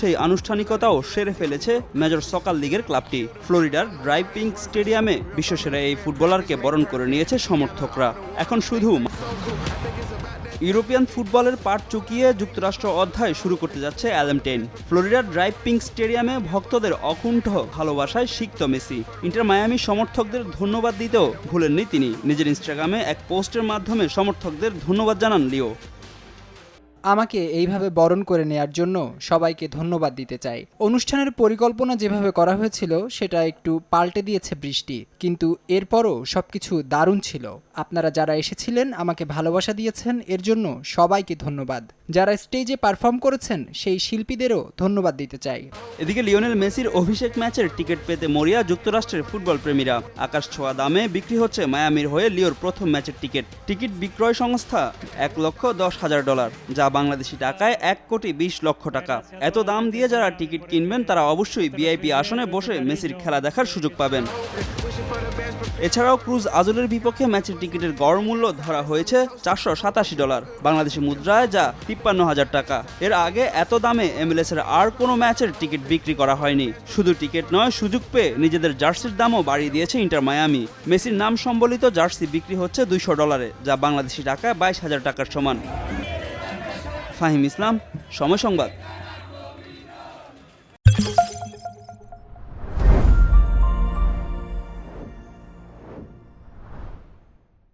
সেই আনুষ্ঠানিকতাও সেরে ফেলেছে মেজর সকার লিগের ক্লাবটি। ফ্লোরিডার ড্রাইভ পিঙ্ক স্টেডিয়ামে বিশ্বসেরা এই ফুটবলারকে বরণ করে নিয়েছে সমর্থকরা। এখন শুধু ইউরোপিয়ান ফুটবলের পাট চুকিয়ে যুক্তরাষ্ট্র অধ্যায় শুরু করতে যাচ্ছে অ্যালাম টেইন। ফ্লোরিডার ড্রাইভ পিঙ্ক স্টেডিয়ামে ভক্তদের অকুণ্ঠ ভালোবাসায় সিক্ত মেসি। ইন্টার মায়ামি সমর্থকদের ধন্যবাদ দিতেও ভুলেননি তিনি। নিজের ইনস্টাগ্রামে এক পোস্টের মাধ্যমে সমর্থকদের ধন্যবাদ জানান লিও। আমাকে এইভাবে বরণ করে নেয়ার জন্য সবাইকে ধন্যবাদ দিতে চাই। অনুষ্ঠানের পরিকল্পনা যেভাবে করা হয়েছিল সেটা একটু পাল্টে দিয়েছে বৃষ্টি, কিন্তু এরপরও সবকিছু দারুণ ছিল। আপনারা যারা এসেছিলেন, আমাকে ভালোবাসা দিয়েছেন, এর জন্য সবাইকে ধন্যবাদ। যারা স্টেজে পারফর্ম করেছেন সেই শিল্পীদেরও ধন্যবাদ দিতে চাই। এদিকে লিওনেল মেসির অভিষেক ম্যাচের টিকিট পেতে মরিয়া যুক্তরাষ্ট্রের ফুটবল প্রেমীরা। আকাশ ছোঁয়া দামে বিক্রি হচ্ছে মায়ামির হয়ে লিওর প্রথম ম্যাচের টিকিট। টিকিট বিক্রয় সংস্থা $1,10,000, যা বাংলাদেশি টাকায় 1,20,00,000 টাকা। এত দাম দিয়ে যারা টিকিট কিনবেন তারা অবশ্যই ভিআইপি আসনে বসে মেসির খেলা দেখার সুযোগ পাবেন। এছাড়াও ক্রুজ আজলের বিপক্ষে ম্যাচের টিকিটের গড় মূল্য ধরা হয়েছে $487, বাংলাদেশি মুদ্রায় যা 53,000 টাকা। এর আগে এত দামে এমএলএসের আর কোনো ম্যাচের টিকিট বিক্রি করা হয়নি। শুধু টিকিট নয়, সুযোগ পেয়ে নিজেদের জার্সির দামও বাড়িয়ে দিয়েছে ইন্টার মায়ামি। মেসির নাম সম্বলিত জার্সি বিক্রি হচ্ছে $200, যা বাংলাদেশি টাকায় 22,000 টাকার সমান। ফাহিম ইসলাম, সময় সংবাদ।